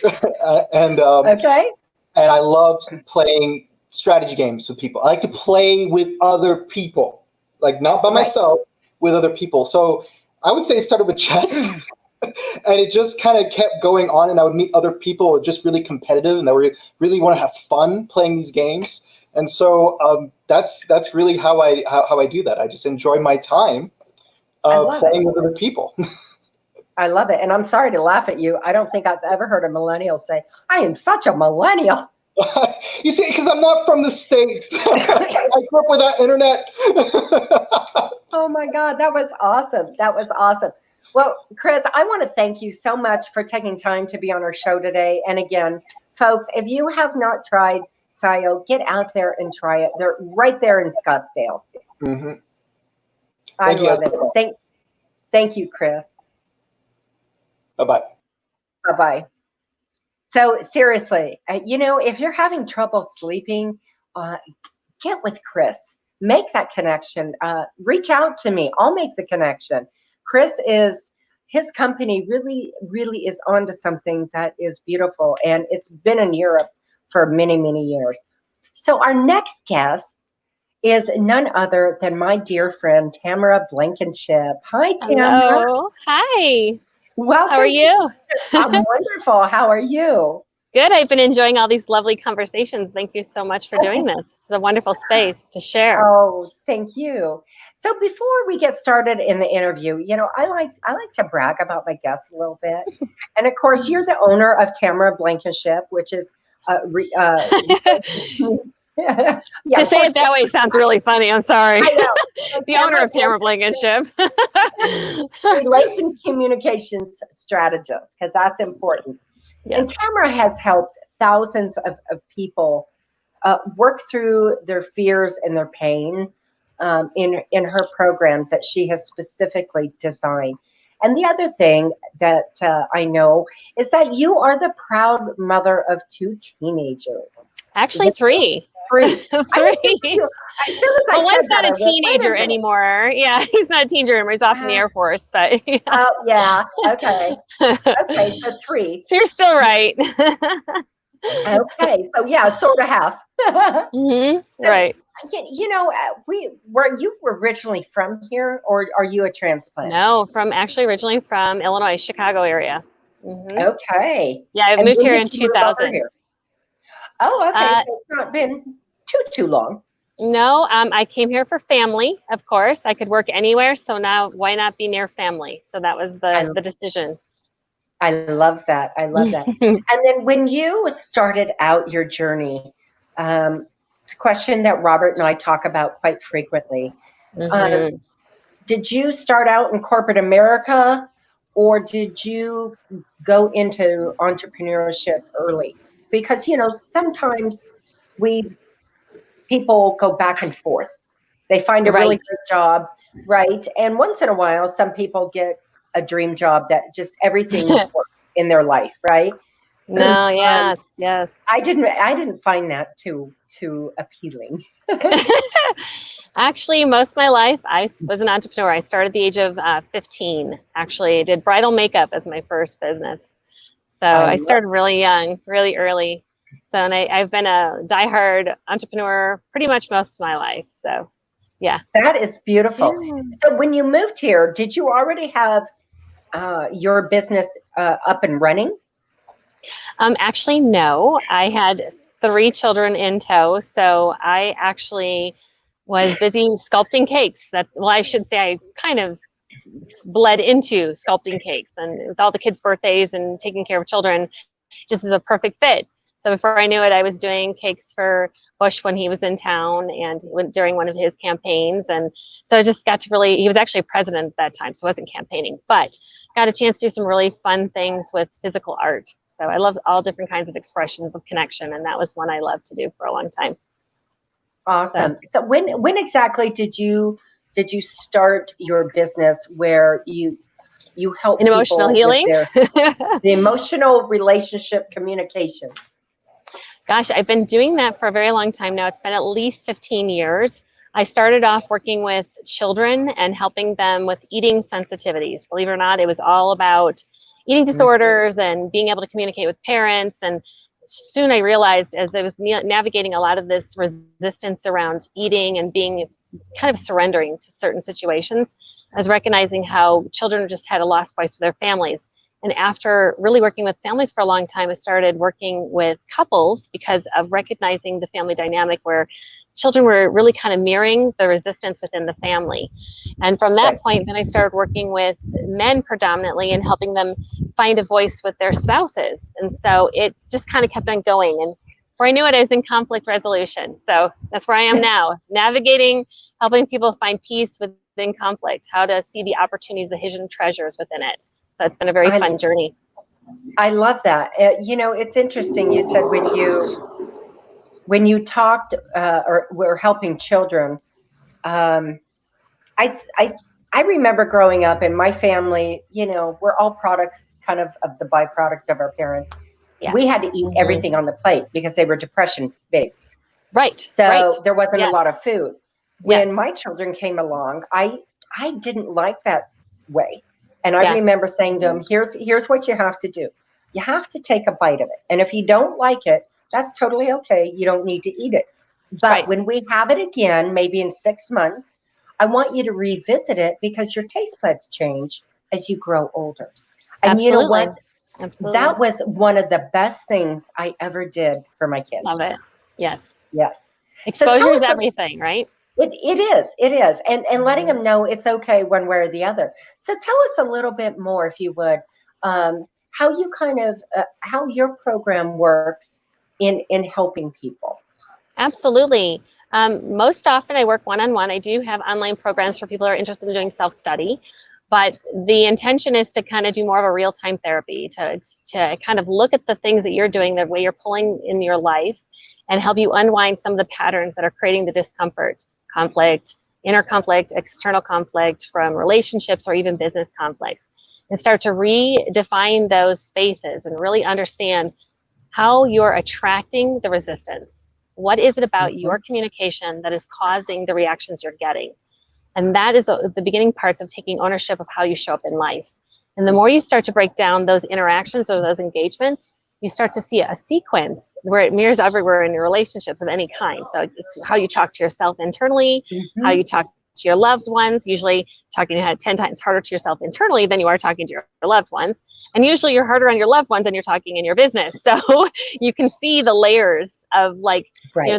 and I love playing strategy games with people. I like to play with other people, like not by myself, with other people. So I would say it started with chess. And it just kind of kept going on, and I would meet other people who were just really competitive and that really want to have fun playing these games. And so that's really how I do that. I just enjoy my time playing with other people. I love it. And I'm sorry to laugh at you. I don't think I've ever heard a millennial say, I am such a millennial. You see, because I'm not from the States. I grew up without internet. Oh my God, that was awesome. That was awesome. Well, Chris, I want to thank you so much for taking time to be on our show today. And again, folks, if you have not tried SIO, get out there and try it. They're right there in Scottsdale. I love it. Thank you, Chris. Bye-bye. Bye-bye. So seriously, if you're having trouble sleeping, get with Chris. Make that connection. Reach out to me. I'll make the connection. His company really, really is onto something that is beautiful, and it's been in Europe for many, many years. So our next guest is none other than my dear friend, Tamra Blankenship. Hi, Tamra. Hello. Hi. Welcome. How are you? I'm wonderful. How are you? Good. I've been enjoying all these lovely conversations. Thank you so much for doing this. It's a wonderful space to share. Oh, thank you. So before we get started in the interview, I like to brag about my guests a little bit. And of course, you're the owner of Tamra Blankenship, which is Yeah, To say it that way sounds really funny. I'm sorry. I know. The owner of Tamra Blankenship. Relation communications strategist, because that's important. Yes. And Tamara has helped thousands of people work through their fears and their pain in her programs that she has specifically designed. And the other thing that I know is that you are the proud mother of 2 teenagers. Actually, 3. 3. 3. As soon as I Well, said one's that, not I a went, "Wait teenager minute." anymore. Yeah, he's not a teenager anymore. He's off in the Air Force, but yeah. Oh, yeah. Okay. Okay, so 3. So you're still right. Okay, so yeah, sort of half. Hmm. So, Right. you know, you were originally from here, or are you a transplant? No, originally from Illinois, Chicago area. Hmm. Okay. Yeah, I And moved when here did in you move over 2000. here? Oh, okay. Uh, So it's not been too long. No, I came here for family, of course. I could work anywhere, so now why not be near family? So that was the decision. I love that. I love that. And then when you started out your journey, it's a question that Robert and I talk about quite frequently. Mhm. Did you start out in corporate America, or did you go into entrepreneurship early? Because, you know, sometimes people go back and forth. They find a really Right. good job, right? And once in a while, some people get a dream job that just everything works in their life, right? No, yes, yes. I didn't find that too appealing. Actually, most of my life, I was an entrepreneur. I started at the age of 15. Actually, I did bridal makeup as my first business. So I started really young, really early. So, and I've been a diehard entrepreneur pretty much most of my life. So, yeah. That is beautiful. Yeah. So when you moved here, did you already have your business up and running? Actually, no. I had 3 children in tow, so I actually was busy sculpting cakes. Well, I should say I kind of bled into sculpting cakes, and with all the kids' birthdays and taking care of children, just is a perfect fit. So before I knew it, I was doing cakes for Bush when he was in town and during one of his campaigns. And so I just got to he was actually president at that time, so I wasn't campaigning, but got a chance to do some really fun things with physical art. So I love all different kinds of expressions of connection, and that was one I loved to do for a long time. Awesome. So when exactly did you start your business where you help In people emotional with healing? the emotional relationship communications? Gosh, I've been doing that for a very long time now. It's been at least 15 years. I started off working with children and helping them with eating sensitivities. Believe it or not, it was all about eating disorders and being able to communicate with parents. And soon I realized, as I was navigating a lot of this resistance around eating and being kind of surrendering to certain situations, I was recognizing how children just had a lost voice for their families. And after really working with families for a long time, I started working with couples because of recognizing the family dynamic where children were really kind of mirroring the resistance within the family. And from that point, then I started working with men predominantly and helping them find a voice with their spouses. And so it just kind of kept on going. And before I knew it, I was in conflict resolution. So that's where I am now, navigating, helping people find peace within conflict, how to see the opportunities, the hidden treasures within it. So it's been a very fun journey. I love that. You know, it's interesting. You said when you talked or were helping children, I remember growing up in my family. You know, we're all products, kind of the byproduct of our parents. Yeah. We had to eat everything on the plate because they were depression babies. Right. So there wasn't Yes. a lot of food. When my children came along, I didn't like that way. And I remember saying to them, here's what you have to do. You have to take a bite of it. And if you don't like it, that's totally okay. You don't need to eat it. But when we have it again, maybe in 6 months, I want you to revisit it because your taste buds change as you grow older. And you know what? Absolutely. That was one of the best things I ever did for my kids. Love it. Yes. Yes. Exposure is everything, right? It is. And letting them know it's okay one way or the other. So tell us a little bit more, if you would, how you kind of, how your program works in helping people. Absolutely. Most often I work one-on-one. I do have online programs for people who are interested in doing self-study, but the intention is to kind of do more of a real-time therapy, to kind of look at the things that you're doing, the way you're pulling in your life, and help you unwind some of the patterns that are creating the discomfort, conflict, inner conflict, external conflict from relationships or even business conflicts, and start to redefine those spaces and really understand how you're attracting the resistance. What is it about your communication that is causing the reactions you're getting? And that is the beginning parts of taking ownership of how you show up in life. And the more you start to break down those interactions or those engagements, you start to see a sequence where it mirrors everywhere in your relationships of any kind. So it's how you talk to yourself internally, how you talk to your loved ones, usually talking 10 times harder to yourself internally than you are talking to your loved ones. And usually you're harder on your loved ones than you're talking in your business. So you can see the layers of like, you know,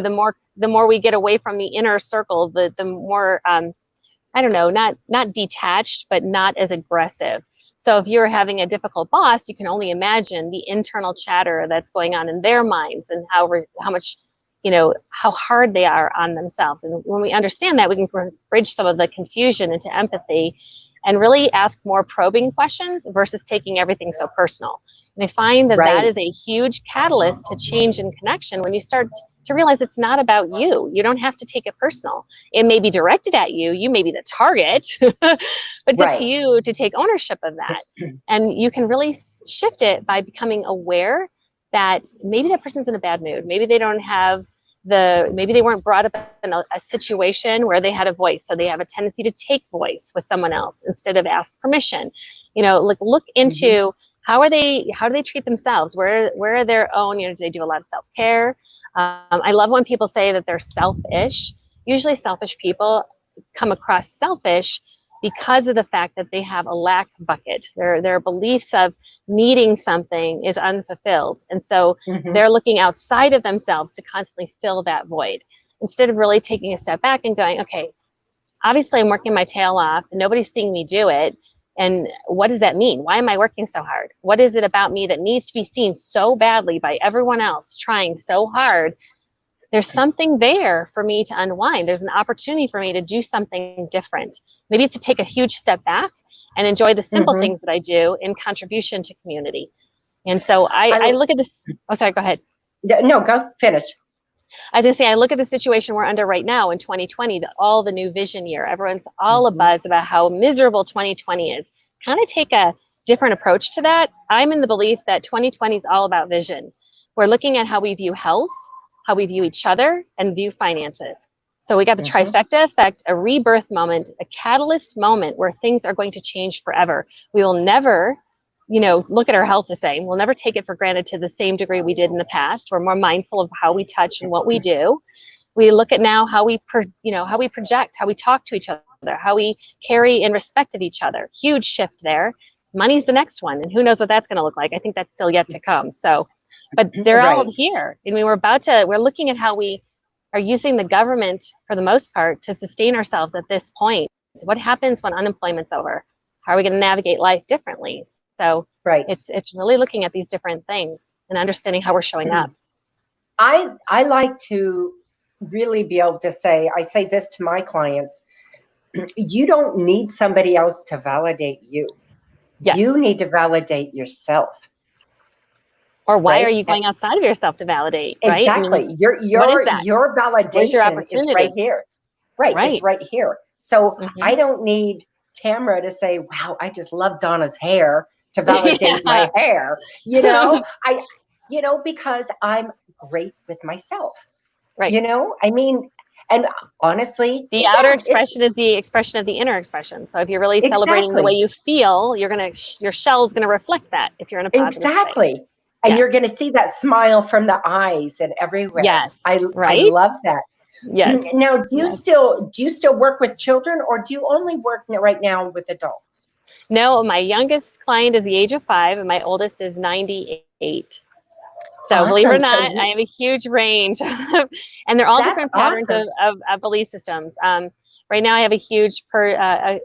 the more we get away from the inner circle, the more, I don't know, not detached, but not as aggressive. So if you're having a difficult boss, you can only imagine the internal chatter that's going on in their minds and how much, you know, how hard they are on themselves. And when we understand that, we can bridge some of the confusion into empathy and really ask more probing questions versus taking everything so personal. And I find that that is a huge catalyst to change in connection when you start to realize it's not about you. You don't have to take it personal. It may be directed at you. You may be the target, but it's up to you to take ownership of that. And you can really shift it by becoming aware that maybe that person's in a bad mood. Maybe they don't have maybe they weren't brought up in a situation where they had a voice. So they have a tendency to take voice with someone else instead of ask permission. You know, like look into how do they treat themselves? Where are their own, you know, do they do a lot of self-care? I love when people say that they're selfish. Usually selfish people come across selfish because of the fact that they have a lack bucket. Their beliefs of needing something is unfulfilled. And so they're looking outside of themselves to constantly fill that void instead of really taking a step back and going, okay, obviously I'm working my tail off and nobody's seeing me do it. And what does that mean? Why am I working so hard? What is it about me that needs to be seen so badly by everyone else trying so hard? There's something there for me to unwind. There's an opportunity for me to do something different. Maybe it's to take a huge step back and enjoy the simple things that I do in contribution to community. And so I look at this. Oh, sorry, go ahead. No, go finish. I was gonna say, I look at the situation we're under right now in 2020, all the new vision year. Everyone's all abuzz about how miserable 2020 is. Kind of take a different approach to that. I'm in the belief that 2020 is all about vision. We're looking at how we view health, how we view each other, and view finances. So we got the trifecta effect, a rebirth moment, a catalyst moment where things are going to change forever. We will never, you know, look at our health the same. We'll never take it for granted to the same degree we did in the past. We're more mindful of how we touch and what we do. We look at now how we project, how we talk to each other, how we carry in respect of each other. Huge shift there. Money's the next one, and who knows what that's going to look like. I think that's still yet to come. So, but they're all here. I mean, we're looking at how we are using the government for the most part to sustain ourselves at this point. What happens when unemployment's over? How are we going to navigate life differently? So it's really looking at these different things and understanding how we're showing up. I like to really be able to say, I say this to my clients, you don't need somebody else to validate you. Yes. You need to validate yourself. Or why are you going outside of yourself to validate? Right? Exactly. I mean, your validation is right here. Right. It's right here. So I don't need Tamra to say, wow, I just love Donna's hair to validate my hair. You know, because I'm great with myself. Right. You know, I mean, and honestly, the outer expression is the expression of the inner expression. So if you're really celebrating the way you feel, your shell's gonna reflect that if you're in a positive state. And you're going to see that smile from the eyes and everywhere. Yes. I love that. Yes. Now, do you still work with children, or do you only work right now with adults? No, my youngest client is the age of 5 and my oldest is 98. So believe it or not, I have a huge range and they're all different patterns of belief systems. Right now I have a huge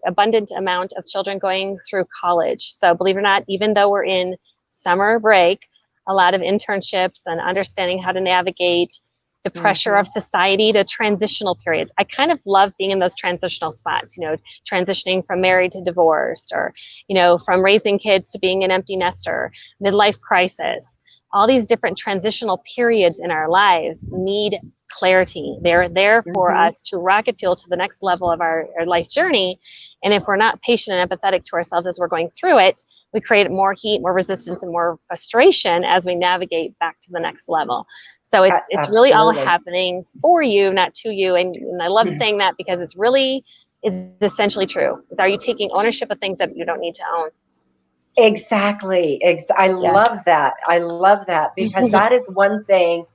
abundant amount of children going through college. So believe it or not, even though we're in summer break, a lot of internships and understanding how to navigate the pressure of society, the transitional periods. I kind of love being in those transitional spots, you know, transitioning from married to divorced, or, you know, from raising kids to being an empty nester, midlife crisis. All these different transitional periods in our lives need clarity. They're there for us to rocket fuel to the next level of our life journey. And if we're not patient and empathetic to ourselves as we're going through it, we create more heat, more resistance, and more frustration as we navigate back to the next level. So it's really all happening for you, not to you. And I love saying that because it's really is essentially true. Are you taking ownership of things that you don't need to own? Exactly. I love that. I love that, because that is one thing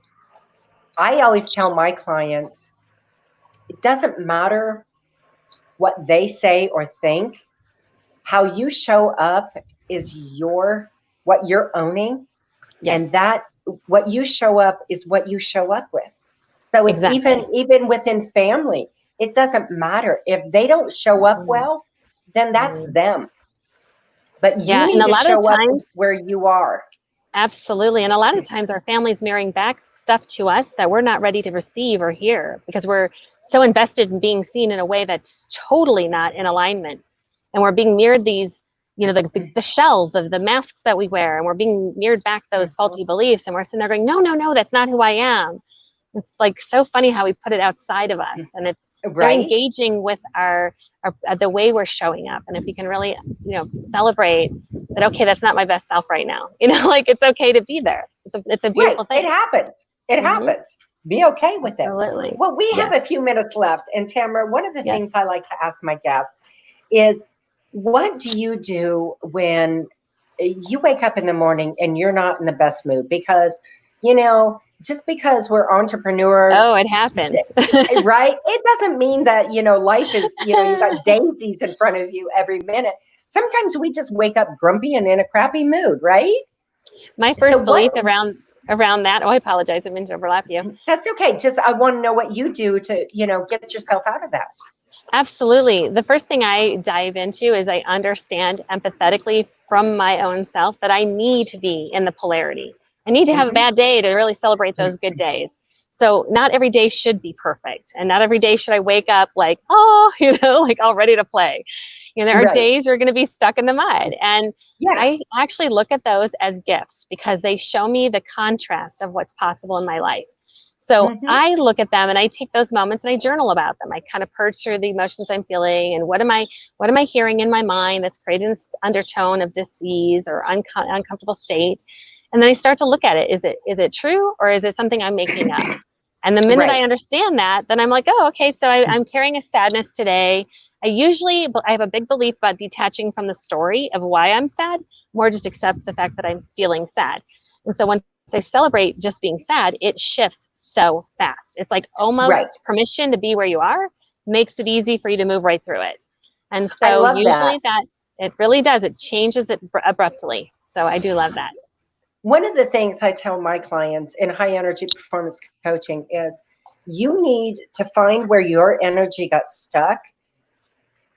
I always tell my clients. It doesn't matter what they say or think. How you show up is what you're owning. Yes. And that what you show up is what you show up with. So it's even within family, it doesn't matter. If they don't show up well, then that's them. But you need to show up where you are. Absolutely. And a lot of times our family's mirroring back stuff to us that we're not ready to receive or hear, because we're so invested in being seen in a way that's totally not in alignment. And we're being mirrored these, you know, the shell, the masks that we wear, and we're being mirrored back those faulty beliefs. And we're sitting there going, no, that's not who I am. It's like so funny how we put it outside of us, and it's they're engaging with our the way we're showing up. And if we can really, you know, celebrate that, okay, that's not my best self right now. You know, like it's okay to be there. It's a beautiful thing. It happens. It happens. Be okay with it. Absolutely. Well, we have a few minutes left, and Tamra, one of the things I like to ask my guests is, what do you do when you wake up in the morning and you're not in the best mood? Because, you know, just because we're entrepreneurs. Oh, it happens. Right? It doesn't mean that, you know, life is, you know, you got daisies in front of you every minute. Sometimes we just wake up grumpy and in a crappy mood, right? My first belief around that, I apologize, I didn't overlap you. That's okay. Just, I want to know what you do to, you know, get yourself out of that. Absolutely. The first thing I dive into is I understand empathetically from my own self that I need to be in the polarity. I need to have a bad day to really celebrate those good days. So not every day should be perfect. And not every day should I wake up like, oh, you know, like all ready to play. You know, there are days you're going to be stuck in the mud. And I actually look at those as gifts, because they show me the contrast of what's possible in my life. So I look at them and I take those moments and I journal about them. I kind of purge through the emotions I'm feeling and what am I hearing in my mind that's creating this undertone of dis-ease or uncomfortable state. And then I start to look at it. Is it true, or is it something I'm making up? And the minute I understand that, then I'm like, oh, okay, so I'm carrying a sadness today. I have a big belief about detaching from the story of why I'm sad, more just accept the fact that I'm feeling sad. And so once I celebrate just being sad, it shifts so fast. It's like almost permission to be where you are makes it easy for you to move right through it. And so usually that it really does. It changes it abruptly. So I do love that. One of the things I tell my clients in high energy performance coaching is you need to find where your energy got stuck.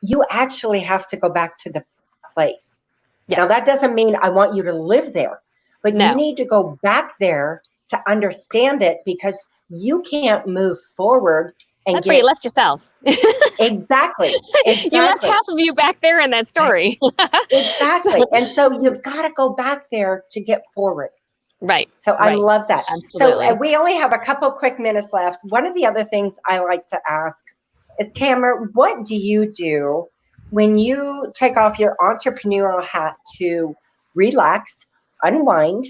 You actually have to go back to the place. Now, that doesn't mean I want you to live there, but you need to go back there to understand it, because you can't move forward. And that's where you left yourself. Exactly. You left half of you back there in that story. Exactly. And so you've got to go back there to get forward. Right. So I love that. Absolutely. So we only have a couple quick minutes left. One of the other things I like to ask is, Tamra, what do you do when you take off your entrepreneurial hat to relax, unwind,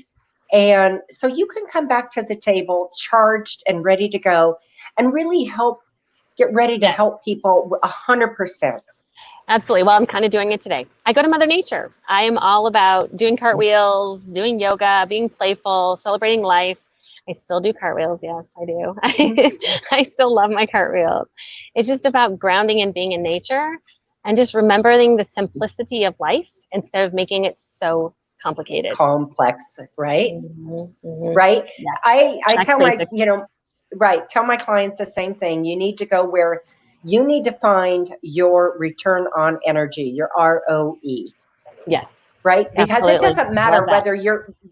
and so you can come back to the table charged and ready to go and really get ready to help people 100%? Absolutely. Well, I'm kind of doing it today. I go to Mother Nature. I am all about doing cartwheels, doing yoga, being playful, celebrating life. I still do cartwheels. Yes, I do. I still love my cartwheels. It's just about grounding and being in nature and just remembering the simplicity of life instead of making it so complicated. Complex, right? Right? Yeah. I tell my, tell my clients the same thing. You need to go where you need to find your return on energy, your ROE. Yes. Right? Because it doesn't matter whether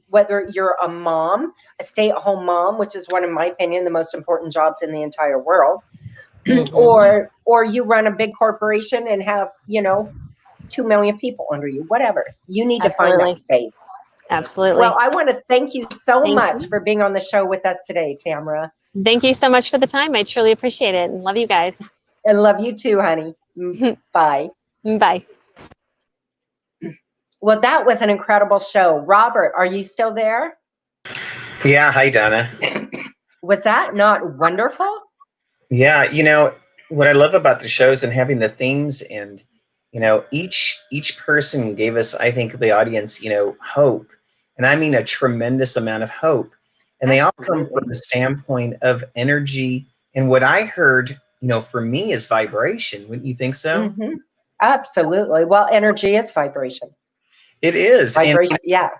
whether you're a mom, a stay-at-home mom, which is one, in my opinion, the most important jobs in the entire world, or you run a big corporation and have, 2 million people under you, whatever. You need to find that space. Absolutely. Well, I want to thank you so Thank much you. for being on the show with us today, Tamra. Thank you so much for the time. I truly appreciate it and love you guys. And love you too, honey. Bye. Bye. Well, that was an incredible show. Robert, are you still there? Yeah. Hi, Donna. Was that not wonderful? Yeah. What I love about the shows and having the themes, and, each person gave us, I think, the audience, hope. And I mean a tremendous amount of hope. And they all come from the standpoint of energy. And what I heard, for me, is vibration. Wouldn't you think so? Mm-hmm. Absolutely. Well, energy is vibration. It is. Vibration, yeah.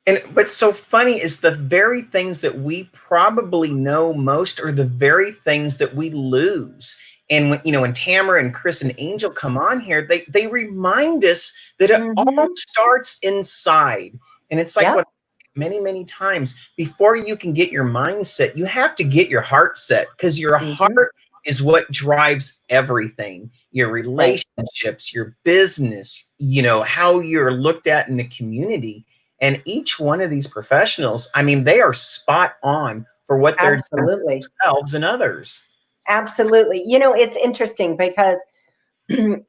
And what's so funny is the very things that we probably know most are the very things that we lose. And when Tamara and Chris and Angel come on here, they remind us that it all starts inside. And it's like what many, many times, before you can get your mindset, you have to get your heart set, because your heart is what drives everything. Your relationships, your business, how you're looked at in the community. And each one of these professionals, I mean, they are spot on for what they're doing for themselves and others. Absolutely. It's interesting because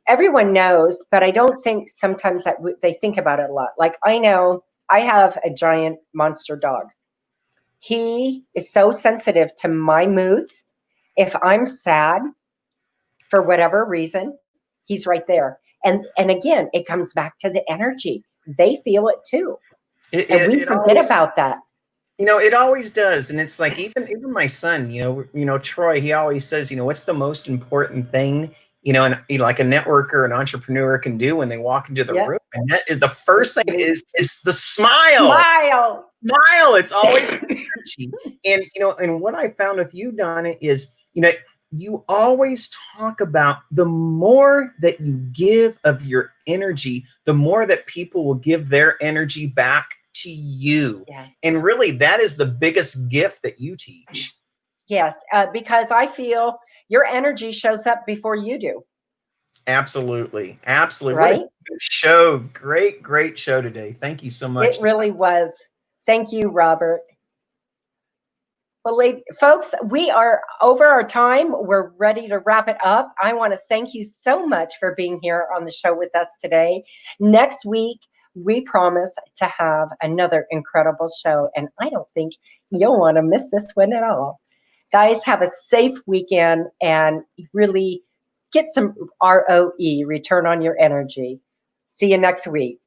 everyone knows, but I don't think sometimes that they think about it a lot. Like, I know I have a giant monster dog. He is so sensitive to my moods. If I'm sad for whatever reason, he's right there. And again, it comes back to the energy. They feel it too. And we forget about that. It always does. And it's like, even my son, Troy, he always says, what's the most important thing, and like a networker, an entrepreneur can do when they walk into the room. And that is the first thing is the smile. Smile. It's always energy. And, and what I found with you, Donna, is, you always talk about the more that you give of your energy, the more that people will give their energy back to you. Yes. And really, that is the biggest gift that you teach. Yes, because I feel your energy shows up before you do. Absolutely. Absolutely. Right? What a good show. Great show today. Thank you so much. It really was. Thank you, Robert. Well, folks, we are over our time. We're ready to wrap it up. I want to thank you so much for being here on the show with us today. Next week, we promise to have another incredible show, and I don't think you'll want to miss this one at all. Guys, have a safe weekend and really get some ROE, return on your energy. See you next week.